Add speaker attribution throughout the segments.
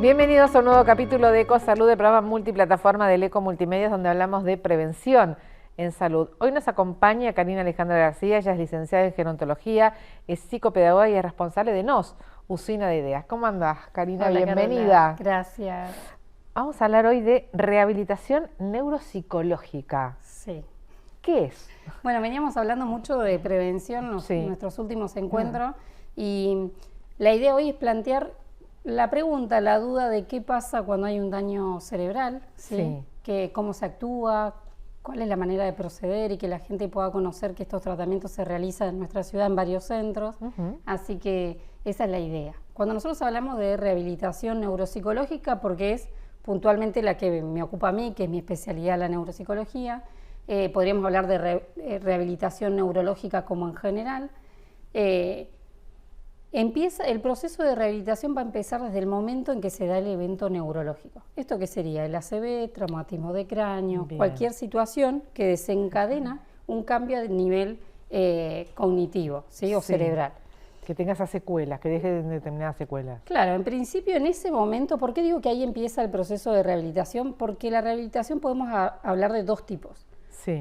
Speaker 1: Bienvenidos a un nuevo capítulo de EcoSalud, el programa multiplataforma del Eco Multimedios, donde hablamos de prevención en salud. Hoy nos acompaña Karina Alejandra García. Ella es licenciada en gerontología, es psicopedagoga y es responsable de NOS, Usina de Ideas. ¿Cómo andás, Karina?
Speaker 2: Hola,
Speaker 1: bienvenida.
Speaker 2: Carola. Gracias.
Speaker 1: Vamos a hablar hoy de rehabilitación neuropsicológica.
Speaker 2: Sí.
Speaker 1: ¿Qué es?
Speaker 2: Bueno, veníamos hablando mucho de prevención en nuestros últimos encuentros y la idea hoy es plantear la pregunta, la duda de qué pasa cuando hay un daño cerebral, ¿sí? Cómo se actúa, cuál es la manera de proceder y que la gente pueda conocer que estos tratamientos se realizan en nuestra ciudad en varios centros. Así que esa es la idea. Cuando nosotros hablamos de rehabilitación neuropsicológica, porque es puntualmente la que me ocupa a mí, que es mi especialidad, la neuropsicología, podríamos hablar de rehabilitación neurológica como en general. El proceso de rehabilitación va a empezar desde el momento en que se da el evento neurológico. ¿Esto qué sería? El ACV, traumatismo de cráneo, cualquier situación que desencadena un cambio de nivel cognitivo, ¿sí? O cerebral.
Speaker 1: Que tenga esas secuelas, que deje determinadas secuelas.
Speaker 2: Claro, en principio en ese momento, ¿por qué digo que ahí empieza el proceso de rehabilitación? Porque la rehabilitación podemos hablar de dos tipos.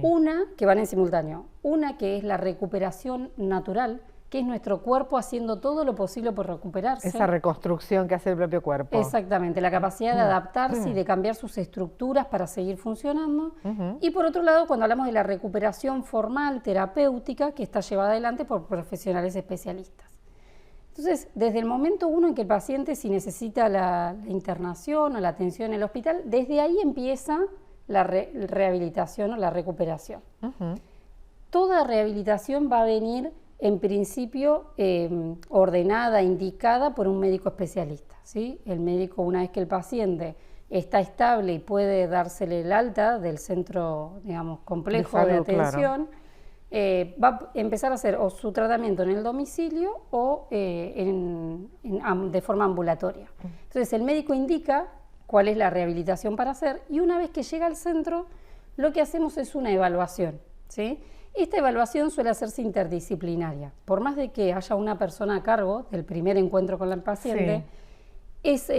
Speaker 2: Una que van en simultáneo, una que es la recuperación natural, que es nuestro cuerpo haciendo todo lo posible por recuperarse.
Speaker 1: Esa reconstrucción que hace el propio cuerpo.
Speaker 2: Exactamente, la capacidad de adaptarse y de cambiar sus estructuras para seguir funcionando. Y por otro lado, cuando hablamos de la recuperación formal, terapéutica, que está llevada adelante por profesionales especialistas. Entonces, desde el momento uno en que el paciente, si necesita la internación o la atención en el hospital, desde ahí empieza la rehabilitación o la recuperación. Toda rehabilitación va a venir en principio ordenada, indicada por un médico especialista, ¿sí? El médico, una vez que el paciente está estable y puede dársele el alta del centro, digamos, complejo de atención, va a empezar a hacer o su tratamiento en el domicilio o de forma ambulatoria. Entonces el médico indica cuál es la rehabilitación para hacer y una vez que llega al centro lo que hacemos es una evaluación, ¿sí? Esta evaluación suele hacerse interdisciplinaria. Por más de que haya una persona a cargo del primer encuentro con el paciente, es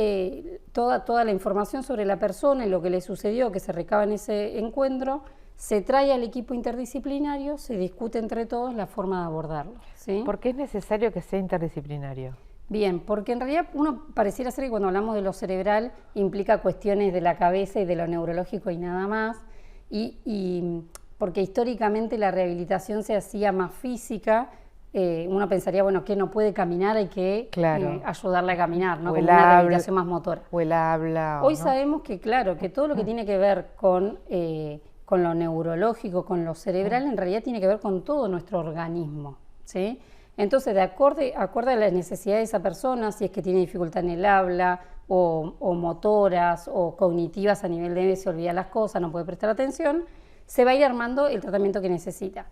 Speaker 2: toda la información sobre la persona y lo que le sucedió, que se recaba en ese encuentro, se trae al equipo interdisciplinario, se discute entre todos la forma de abordarlo, ¿sí?
Speaker 1: ¿Por qué es necesario que sea interdisciplinario?
Speaker 2: Bien, porque en realidad uno pareciera ser que cuando hablamos de lo cerebral implica cuestiones de la cabeza y de lo neurológico y nada más, porque históricamente la rehabilitación se hacía más física, uno pensaría, bueno, que no puede caminar, hay que ayudarle a caminar, ¿no? Como una rehabilitación más motora.
Speaker 1: O el habla.
Speaker 2: Hoy sabemos que, claro, que todo lo que tiene que ver con lo neurológico, con lo cerebral, en realidad tiene que ver con todo nuestro organismo, ¿sí? Entonces, de acorde a las necesidades de esa persona, si es que tiene dificultad en el habla, o motoras, o cognitivas a nivel de se olvida las cosas, no puede prestar atención, se va a ir armando el tratamiento que necesita.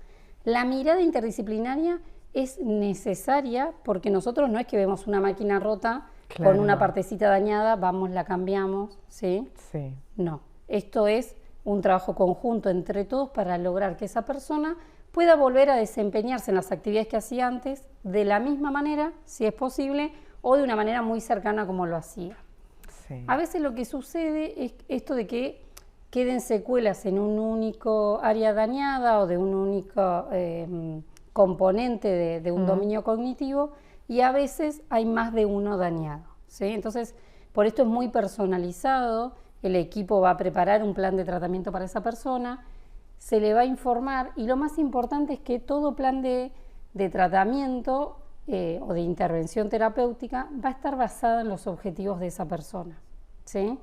Speaker 2: La mirada interdisciplinaria es necesaria porque nosotros no es que vemos una máquina rota con una partecita dañada, vamos, la cambiamos, ¿sí? No, esto es un trabajo conjunto entre todos para lograr que esa persona pueda volver a desempeñarse en las actividades que hacía antes de la misma manera, si es posible, o de una manera muy cercana como lo hacía. A veces lo que sucede es esto de que queden secuelas en un único área dañada o de un único componente de un dominio cognitivo y a veces hay más de uno dañado, ¿sí? Entonces, por esto es muy personalizado, el equipo va a preparar un plan de tratamiento para esa persona, se le va a informar y lo más importante es que todo plan de tratamiento o de intervención terapéutica va a estar basado en los objetivos de esa persona, ¿sí?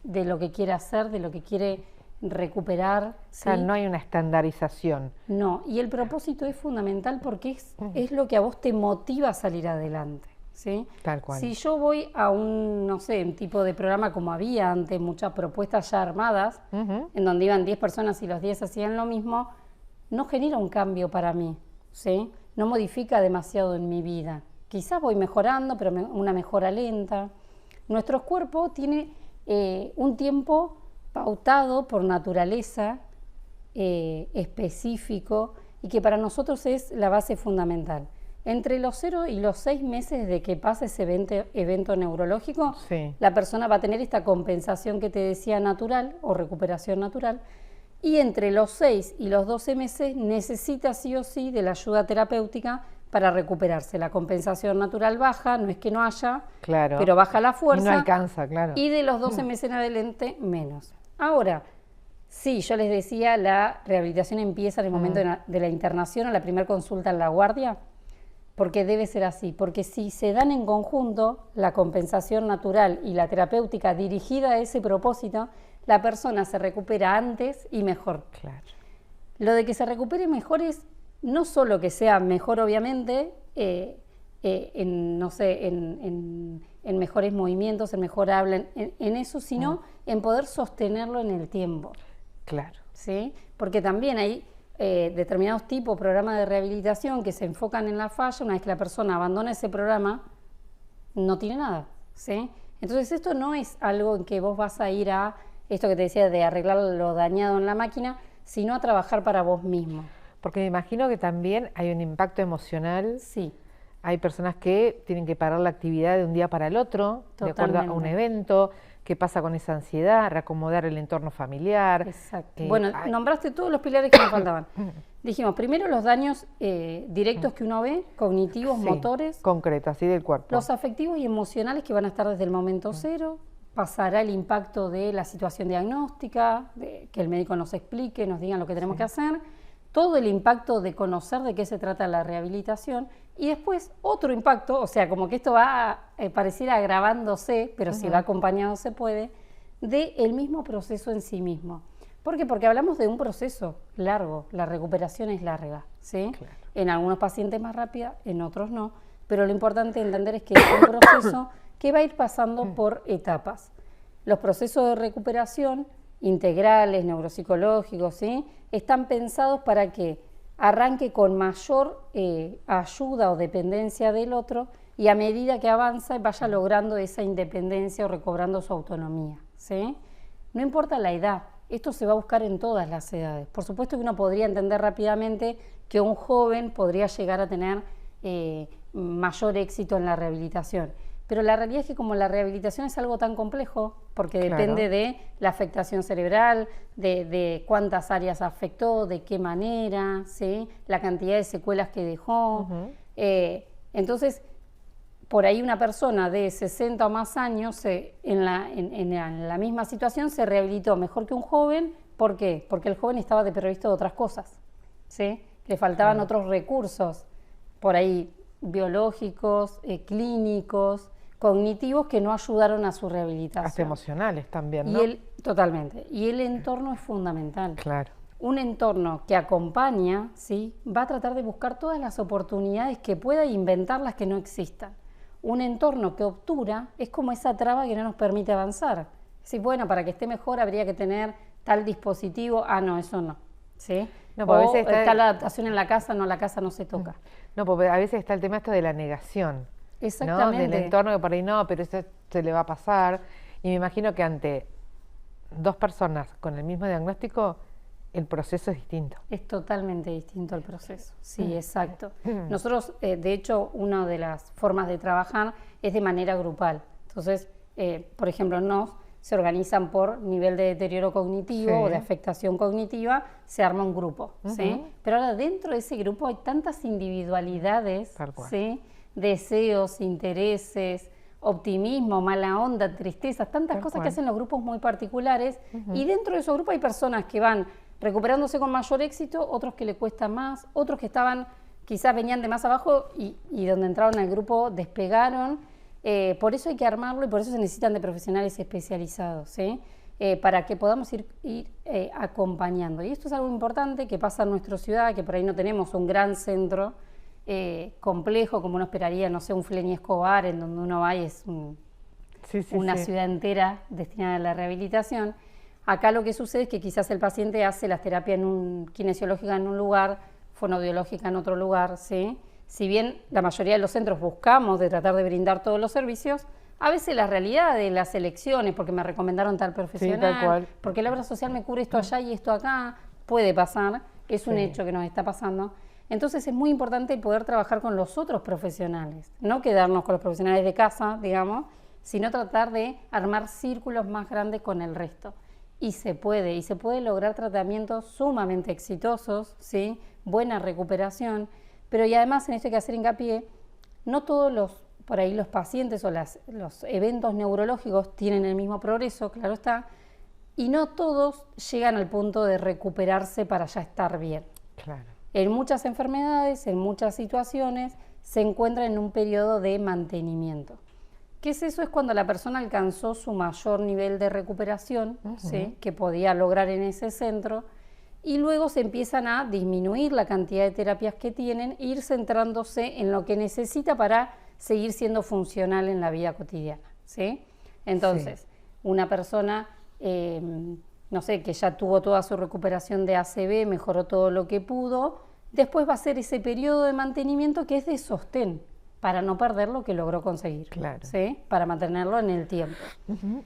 Speaker 2: De lo que quiere hacer, de lo que quiere recuperar. ¿Sí?
Speaker 1: O sea, no hay una estandarización.
Speaker 2: No, y el propósito es fundamental porque es lo que a vos te motiva a salir adelante, ¿sí?
Speaker 1: Tal cual.
Speaker 2: Si yo voy a un tipo de programa como había antes, muchas propuestas ya armadas, en donde iban 10 personas y los 10 hacían lo mismo, no genera un cambio para mí, ¿sí? No modifica demasiado en mi vida. Quizás voy mejorando, pero una mejora lenta. Nuestro cuerpo tiene un tiempo pautado por naturaleza, específico, y que para nosotros es la base fundamental. Entre los 0 y los 6 meses de que pase ese evento neurológico,
Speaker 1: Sí.
Speaker 2: la persona va a tener esta compensación que te decía natural o recuperación natural, y entre los 6 y los 12 meses necesita sí o sí de la ayuda terapéutica para recuperarse. La compensación natural baja, no es que no haya,
Speaker 1: Claro.
Speaker 2: pero baja la fuerza.
Speaker 1: Y no alcanza, claro.
Speaker 2: Y de los 12 meses en adelante, menos. Ahora, sí, yo les decía, la rehabilitación empieza en el momento de la internación o la primera consulta en la guardia, porque debe ser así, porque si se dan en conjunto la compensación natural y la terapéutica dirigida a ese propósito, la persona se recupera antes y mejor.
Speaker 1: Claro.
Speaker 2: Lo de que se recupere mejor es no solo que sea mejor, obviamente, en mejores movimientos, en mejor habla, en eso, sino en poder sostenerlo en el tiempo.
Speaker 1: Claro.
Speaker 2: ¿Sí? Porque también hay determinados tipos de programas de rehabilitación que se enfocan en la falla. Una vez que la persona abandona ese programa, no tiene nada. ¿Sí? Entonces esto no es algo en que vos vas a ir a, esto que te decía, de arreglar lo dañado en la máquina, sino a trabajar para vos mismo.
Speaker 1: Porque me imagino que también hay un impacto emocional.
Speaker 2: Sí.
Speaker 1: Hay personas que tienen que parar la actividad de un día para el otro, de acuerdo a un evento. ¿Qué pasa con esa ansiedad? Reacomodar el entorno familiar.
Speaker 2: Exacto. Bueno, nombraste todos los pilares que nos faltaban. Dijimos, primero los daños directos que uno ve, cognitivos,
Speaker 1: Sí,
Speaker 2: motores.
Speaker 1: concreto, así del cuerpo.
Speaker 2: Los afectivos y emocionales que van a estar desde el momento cero. Pasará el impacto de la situación diagnóstica, de que el médico nos explique, nos diga lo que tenemos que hacer. Todo el impacto de conocer de qué se trata la rehabilitación. Y después otro impacto, o sea, como que esto va a pareciera agravándose, pero si va acompañado se puede, del mismo proceso en sí mismo. ¿Por qué? Porque hablamos de un proceso largo, la recuperación es larga, ¿sí?
Speaker 1: Claro.
Speaker 2: En algunos pacientes más rápida, en otros no, pero lo importante entender es que es un proceso que va a ir pasando por etapas. Los procesos de recuperación integrales, neuropsicológicos, ¿sí? Están pensados para que arranque con mayor ayuda o dependencia del otro y a medida que avanza vaya logrando esa independencia o recobrando su autonomía, ¿sí? No importa la edad, esto se va a buscar en todas las edades. Por supuesto que uno podría entender rápidamente que un joven podría llegar a tener mayor éxito en la rehabilitación. Pero la realidad es que como la rehabilitación es algo tan complejo, porque depende de la afectación cerebral, de cuántas áreas afectó, de qué manera, ¿sí? La cantidad de secuelas que dejó. Entonces, por ahí una persona de 60 o más años en la misma situación se rehabilitó mejor que un joven. ¿Por qué? Porque el joven estaba desprovisto de otras cosas, ¿sí? Le faltaban otros recursos, por ahí biológicos, clínicos, cognitivos que no ayudaron a su rehabilitación.
Speaker 1: Hasta emocionales también, ¿no?
Speaker 2: Totalmente. Y el entorno es fundamental.
Speaker 1: Claro.
Speaker 2: Un entorno que acompaña, ¿sí? Va a tratar de buscar todas las oportunidades que pueda e inventar las que no existan. Un entorno que obtura es como esa traba que no nos permite avanzar. Sí, bueno, para que esté mejor habría que tener tal dispositivo. Ah, no, eso no. ¿Sí?
Speaker 1: No,
Speaker 2: o
Speaker 1: a veces está
Speaker 2: la adaptación en la casa no se toca.
Speaker 1: No, porque a veces está el tema esto de la negación.
Speaker 2: Exactamente.
Speaker 1: ¿No? Del entorno que por ahí no, pero eso se le va a pasar. Y me imagino que ante dos personas con el mismo diagnóstico, el proceso es distinto.
Speaker 2: Es totalmente distinto el proceso, sí, exacto. Nosotros, de hecho, una de las formas de trabajar es de manera grupal. Entonces, por ejemplo, se organizan por nivel de deterioro cognitivo o de afectación cognitiva, se arma un grupo, ¿sí? Pero ahora dentro de ese grupo hay tantas individualidades, ¿sí? Deseos, intereses, optimismo, mala onda, tristezas, tantas cosas que hacen los grupos muy particulares, y dentro de esos grupos hay personas que van recuperándose con mayor éxito, otros que le cuesta más, otros que quizás venían de más abajo y donde entraron al grupo despegaron. Por eso hay que armarlo y por eso se necesitan de profesionales especializados, ¿sí? Para que podamos ir acompañando. Y esto es algo importante que pasa en nuestra ciudad, que por ahí no tenemos un gran centro complejo como uno esperaría, no sé, un Flenny Escobar, en donde uno va y es una ciudad entera destinada a la rehabilitación. Acá lo que sucede es que quizás el paciente hace las terapias kinesiológicas en un lugar, fonoaudiológica en otro lugar, ¿sí? Si bien la mayoría de los centros buscamos de tratar de brindar todos los servicios, a veces la realidad de las elecciones, porque me recomendaron tal profesional, porque la obra social me cubre esto allá y esto acá, puede pasar, es un hecho que nos está pasando. Entonces es muy importante poder trabajar con los otros profesionales, no quedarnos con los profesionales de casa, digamos, sino tratar de armar círculos más grandes con el resto. Y se puede lograr tratamientos sumamente exitosos, ¿sí? Buena recuperación, pero y además en esto hay que hacer hincapié, no todos los pacientes o los eventos neurológicos tienen el mismo progreso, claro está, y no todos llegan al punto de recuperarse para ya estar bien.
Speaker 1: Claro.
Speaker 2: En muchas enfermedades, en muchas situaciones, se encuentra en un periodo de mantenimiento. ¿Qué es eso? Es cuando la persona alcanzó su mayor nivel de recuperación, ¿sí? Que podía lograr en ese centro, y luego se empiezan a disminuir la cantidad de terapias que tienen e ir centrándose en lo que necesita para seguir siendo funcional en la vida cotidiana, ¿sí? Entonces, una persona, no sé, que ya tuvo toda su recuperación de ACV, mejoró todo lo que pudo, después va a ser ese periodo de mantenimiento que es de sostén, para no perder lo que logró conseguir,
Speaker 1: claro.
Speaker 2: ¿sí? Para mantenerlo en el tiempo.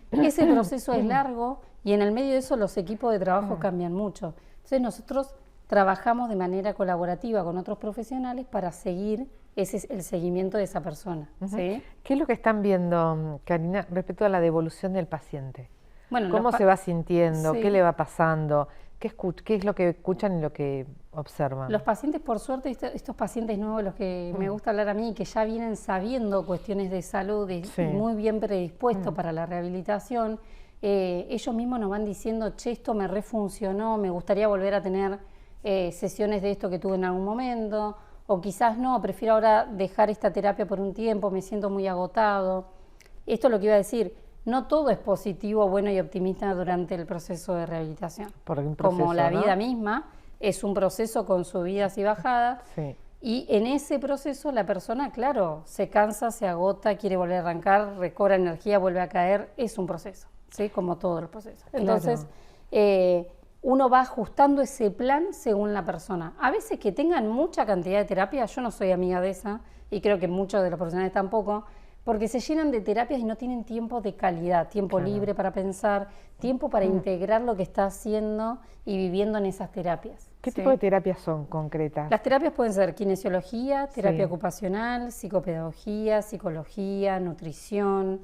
Speaker 2: Ese proceso es largo y en el medio de eso los equipos de trabajo cambian mucho. Entonces nosotros trabajamos de manera colaborativa con otros profesionales para seguir el seguimiento de esa persona, ¿sí?
Speaker 1: ¿Qué es lo que están viendo, Karina, respecto a la devolución del paciente?
Speaker 2: Bueno,
Speaker 1: ¿Cómo se va sintiendo?
Speaker 2: Sí.
Speaker 1: ¿Qué le va pasando? ¿Qué es lo que escuchan y lo que observan?
Speaker 2: Los pacientes, por suerte, estos pacientes nuevos, los que me gusta hablar a mí, que ya vienen sabiendo cuestiones de salud y muy bien predispuestos para la rehabilitación, ellos mismos nos van diciendo, che, esto me refuncionó, me gustaría volver a tener sesiones de esto que tuve en algún momento, o quizás no, prefiero ahora dejar esta terapia por un tiempo, me siento muy agotado. Esto es lo que iba a decir. No todo es positivo, bueno y optimista durante el proceso de rehabilitación. Como la vida misma, es un proceso con subidas y bajadas. Sí. Y en ese proceso la persona, claro, se cansa, se agota, quiere volver a arrancar, recobra energía, vuelve a caer. Es un proceso, ¿sí? Como todos los procesos. Entonces, uno va ajustando ese plan según la persona. A veces que tengan mucha cantidad de terapia, yo no soy amiga de esa, y creo que muchos de los profesionales tampoco, porque se llenan de terapias y no tienen tiempo de calidad, tiempo libre para pensar, tiempo para integrar lo que está haciendo y viviendo en esas terapias.
Speaker 1: ¿Qué tipo de terapias son concretas?
Speaker 2: Las terapias pueden ser kinesiología, terapia ocupacional, psicopedagogía, psicología, nutrición,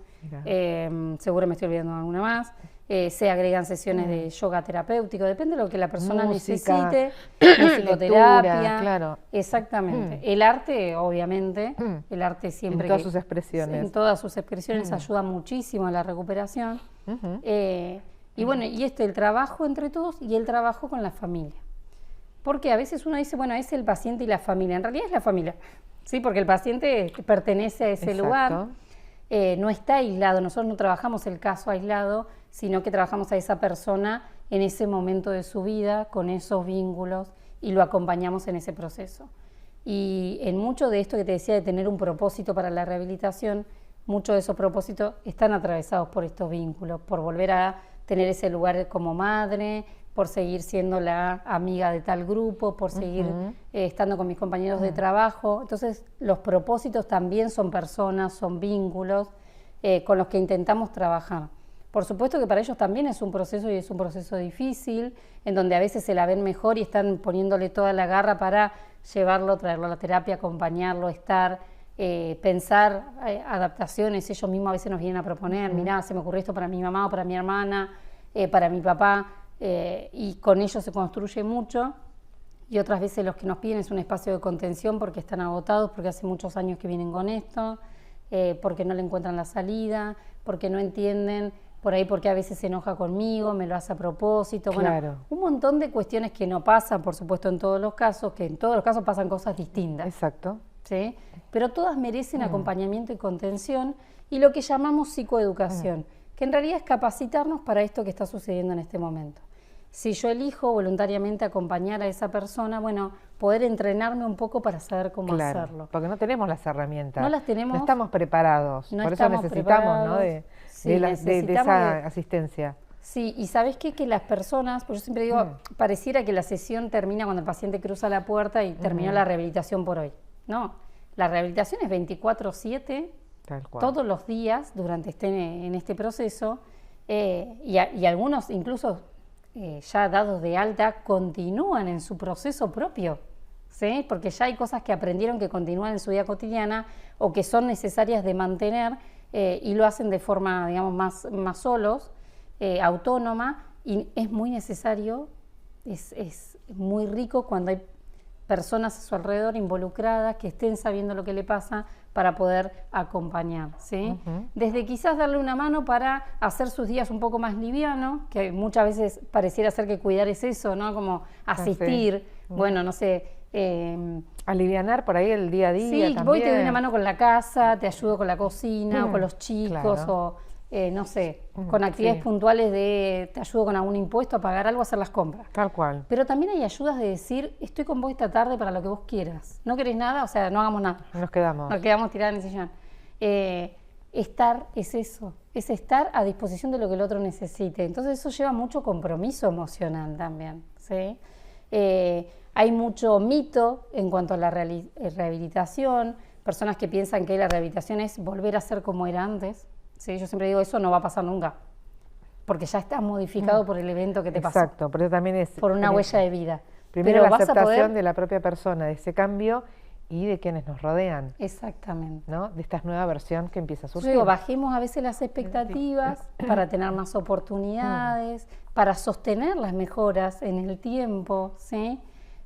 Speaker 2: seguro me estoy olvidando de alguna más. Se agregan sesiones de yoga terapéutico, depende de lo que la persona necesite, musicoterapia,
Speaker 1: lectura, claro.
Speaker 2: Exactamente. El arte, obviamente, el arte siempre...
Speaker 1: En todas sus expresiones.
Speaker 2: En todas sus expresiones ayuda muchísimo a la recuperación. Y bueno, y el trabajo entre todos y el trabajo con la familia. Porque a veces uno dice, bueno, es el paciente y la familia. En realidad es la familia, ¿sí? Porque el paciente pertenece a ese lugar. No está aislado, nosotros no trabajamos el caso aislado, sino que trabajamos a esa persona en ese momento de su vida, con esos vínculos, y lo acompañamos en ese proceso. Y en mucho de esto que te decía de tener un propósito para la rehabilitación, muchos de esos propósitos están atravesados por estos vínculos, por volver a tener ese lugar como madre, por seguir siendo la amiga de tal grupo, por seguir estando con mis compañeros de trabajo. Entonces, los propósitos también son personas, son vínculos con los que intentamos trabajar. Por supuesto que para ellos también es un proceso y es un proceso difícil, en donde a veces se la ven mejor y están poniéndole toda la garra para llevarlo, traerlo a la terapia, acompañarlo, estar, pensar adaptaciones. Ellos mismos a veces nos vienen a proponer, mirá, se me ocurrió esto para mi mamá o para mi hermana, para mi papá. Y con ellos se construye mucho, y otras veces los que nos piden es un espacio de contención porque están agotados, porque hace muchos años que vienen con esto, porque no le encuentran la salida, porque no entienden, por ahí porque a veces se enoja conmigo, me lo hace a propósito.
Speaker 1: Claro.
Speaker 2: Bueno, un montón de cuestiones que no pasan, por supuesto, en todos los casos, que en todos los casos pasan cosas distintas.
Speaker 1: Exacto.
Speaker 2: ¿Sí? Pero todas merecen acompañamiento y contención, y lo que llamamos psicoeducación, que en realidad es capacitarnos para esto que está sucediendo en este momento. Si yo elijo voluntariamente acompañar a esa persona, bueno, poder entrenarme un poco para saber cómo hacerlo.
Speaker 1: Porque no tenemos las herramientas.
Speaker 2: No las tenemos.
Speaker 1: No estamos preparados.
Speaker 2: No
Speaker 1: Por eso
Speaker 2: estamos
Speaker 1: necesitamos, ¿no?
Speaker 2: de
Speaker 1: esa asistencia.
Speaker 2: Sí, y ¿sabés qué? Que las personas, pues yo siempre digo, pareciera que la sesión termina cuando el paciente cruza la puerta y terminó la rehabilitación por hoy. No, la rehabilitación es 24/7, todos los días durante en este proceso, y algunos incluso ya dados de alta continúan en su proceso propio, ¿sí? Porque ya hay cosas que aprendieron que continúan en su vida cotidiana o que son necesarias de mantener y lo hacen de forma, digamos, más solos, autónoma, y es muy necesario, es muy rico cuando hay personas a su alrededor involucradas que estén sabiendo lo que le pasa para poder acompañar, ¿sí? Desde quizás darle una mano para hacer sus días un poco más livianos, que muchas veces pareciera ser que cuidar es eso, ¿no? Como asistir, bueno, no sé.
Speaker 1: Alivianar por ahí el día a día.
Speaker 2: Sí,
Speaker 1: también.
Speaker 2: voy y te doy una mano con la casa, te ayudo con la cocina o con los chicos,
Speaker 1: claro.
Speaker 2: o no sé, con actividades puntuales de te ayudo con algún impuesto a pagar algo, a hacer las compras.
Speaker 1: Tal cual.
Speaker 2: Pero también hay ayudas de decir, estoy con vos esta tarde para lo que vos quieras. ¿No querés nada? O sea, no hagamos nada.
Speaker 1: Nos quedamos.
Speaker 2: Nos quedamos tiradas en el sillón. Estar es eso, es estar a disposición de lo que el otro necesite. Entonces eso lleva mucho compromiso emocional también, ¿sí? Hay mucho mito en cuanto a la rehabilitación, personas que piensan que la rehabilitación es volver a ser como era antes. Sí, yo siempre digo, eso no va a pasar nunca, porque ya está modificado por el evento que te pasó.
Speaker 1: Exacto, pero también es...
Speaker 2: Por una huella de vida.
Speaker 1: Primero la aceptación de la propia persona, de ese cambio y de quienes nos rodean.
Speaker 2: Exactamente.
Speaker 1: ¿No? De esta nueva versión que empieza a surgir.
Speaker 2: Yo digo, bajemos a veces las expectativas para tener más oportunidades, para sostener las mejoras en el tiempo, ¿sí?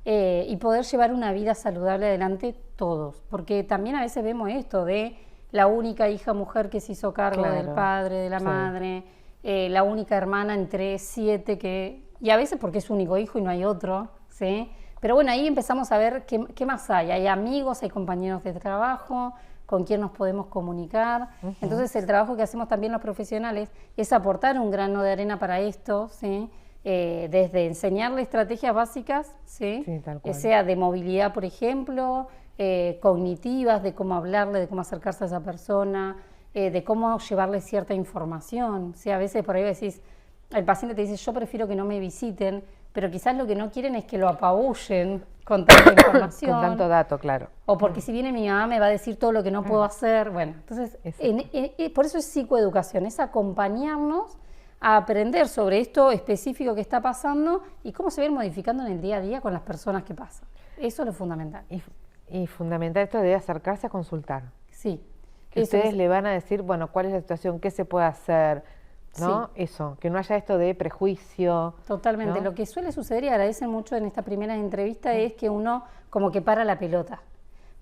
Speaker 2: Y poder llevar una vida saludable adelante todos, porque también a veces vemos esto de la única hija mujer que se hizo cargo del padre, de la madre, la única hermana entre 7 y a veces porque es su único hijo y no hay otro, ¿sí? Pero bueno, ahí empezamos a ver qué más hay amigos, hay compañeros de trabajo, con quién nos podemos comunicar. Entonces el trabajo que hacemos también los profesionales es aportar un grano de arena para esto, ¿sí? Desde enseñarle estrategias básicas, ¿sí? Sí, tal cual. Sea de movilidad, por ejemplo, cognitivas, de cómo hablarle, de cómo acercarse a esa persona, de cómo llevarle cierta información. ¿Sí? A veces por ahí decís, el paciente te dice, yo prefiero que no me visiten, pero quizás lo que no quieren es que lo apabullen con tanta información.
Speaker 1: Con tanto dato, claro.
Speaker 2: O porque si viene mi mamá me va a decir todo lo que no puedo hacer. Bueno, entonces, por eso es psicoeducación, es acompañarnos a aprender sobre esto específico que está pasando y cómo se va a ir modificando en el día a día con las personas que pasan. Eso es lo fundamental.
Speaker 1: Y fundamental esto de acercarse a consultar.
Speaker 2: Sí.
Speaker 1: Que ustedes le van a decir, bueno, cuál es la situación, qué se puede hacer, ¿no? Sí. Eso, que no haya esto de prejuicio.
Speaker 2: Totalmente. ¿No? Lo que suele suceder, y agradecen mucho en esta primera entrevista, es que uno como que para la pelota.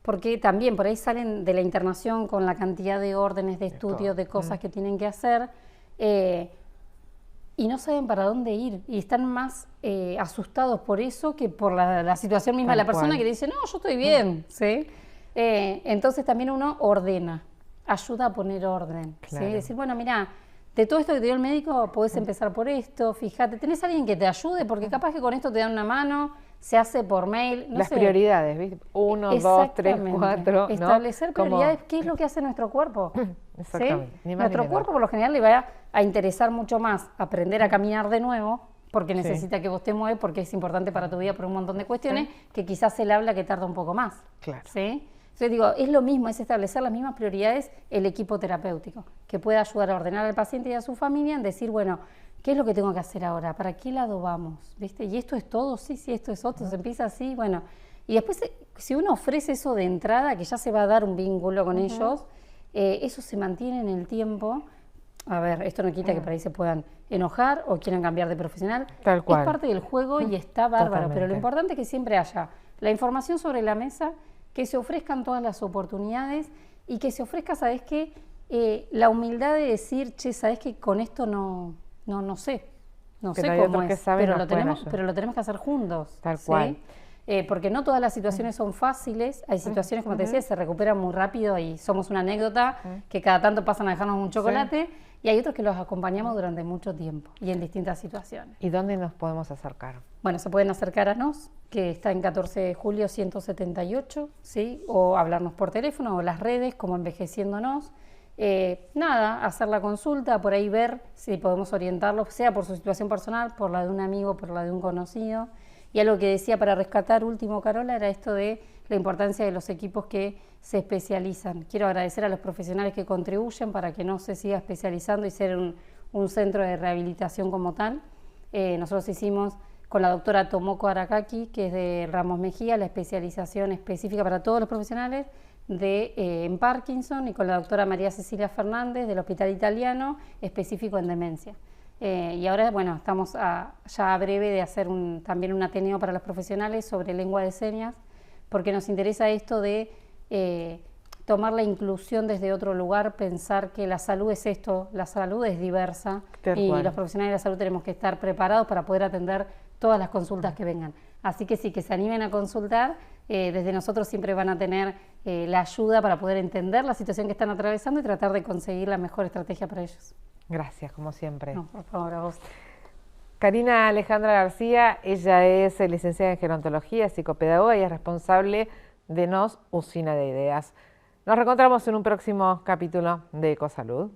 Speaker 2: Porque también por ahí salen de la internación con la cantidad de órdenes, de estudios, de cosas que tienen que hacer, y no saben para dónde ir. Y están más asustados por eso que por la situación misma de la persona que dice, no, yo estoy bien, ¿sí? Entonces también uno ordena, ayuda a poner orden, claro. ¿Sí? Decir, bueno, mira, de todo esto que te dio el médico, podés empezar por esto, fíjate, ¿tenés alguien que te ayude? Porque capaz que con esto te dan una mano, se hace por mail, no
Speaker 1: Las
Speaker 2: sé.
Speaker 1: Prioridades, ¿viste? 1, 2, 3, 4, ¿no?
Speaker 2: Establecer prioridades, ¿qué es lo que hace nuestro cuerpo?
Speaker 1: Exactamente.
Speaker 2: ¿Sí? Nuestro cuerpo por lo general le va a interesar mucho más aprender a caminar de nuevo, porque necesita que vos te mueves, porque es importante para tu vida por un montón de cuestiones, que quizás él habla que tarda un poco más.
Speaker 1: Claro.
Speaker 2: ¿Sí? Entonces digo, es lo mismo, es establecer las mismas prioridades el equipo terapéutico, que pueda ayudar a ordenar al paciente y a su familia en decir, bueno, ¿qué es lo que tengo que hacer ahora? ¿Para qué lado vamos? ¿Viste? ¿Y esto es todo? Sí, esto es otro. Se empieza así, bueno. Y después, si uno ofrece eso de entrada, que ya se va a dar un vínculo con ellos, eso se mantiene en el tiempo. A ver, esto no quita que por ahí se puedan enojar o quieran cambiar de profesional.
Speaker 1: Tal cual.
Speaker 2: Es parte del juego y está bárbaro.
Speaker 1: Totalmente.
Speaker 2: Pero lo importante es que siempre haya la información sobre la mesa, que se ofrezcan todas las oportunidades y que se ofrezca, ¿sabes qué? La humildad de decir, che, ¿sabes qué? Con esto no sé cómo es, pero lo tenemos que hacer juntos.
Speaker 1: Tal cual.
Speaker 2: Porque no todas las situaciones son fáciles, hay situaciones, como te decía, se recuperan muy rápido y somos una anécdota que cada tanto pasan a dejarnos un chocolate, y hay otros que los acompañamos durante mucho tiempo y en distintas situaciones.
Speaker 1: ¿Y dónde nos podemos acercar?
Speaker 2: Bueno, se pueden acercar a nos, que está en 14 de julio 178, ¿sí? O hablarnos por teléfono o las redes como Envejeciéndonos. Hacer la consulta, por ahí ver si podemos orientarlo, sea por su situación personal, por la de un amigo, por la de un conocido. Y algo que decía para rescatar último, Carola, era esto de la importancia de los equipos que se especializan. Quiero agradecer a los profesionales que contribuyen para que no se siga especializando y ser un centro de rehabilitación como tal. Nosotros hicimos con la doctora Tomoko Arakaki, que es de Ramos Mejía, la especialización específica para todos los profesionales en Parkinson, y con la doctora María Cecilia Fernández del Hospital Italiano, específico en demencia. Y ahora, bueno, estamos ya a breve de hacer también un ateneo para los profesionales sobre lengua de señas, porque nos interesa esto de tomar la inclusión desde otro lugar, pensar que la salud es esto, la salud es diversa y los profesionales de la salud tenemos que estar preparados para poder atender todas las consultas que vengan. Así que sí, que se animen a consultar, desde nosotros siempre van a tener la ayuda para poder entender la situación que están atravesando y tratar de conseguir la mejor estrategia para ellos.
Speaker 1: Gracias, como siempre.
Speaker 2: No, por favor, a vos.
Speaker 1: Karina Alejandra García, ella es licenciada en gerontología, psicopedagoga y es responsable de NOS Usina de Ideas. Nos reencontramos en un próximo capítulo de Ecosalud.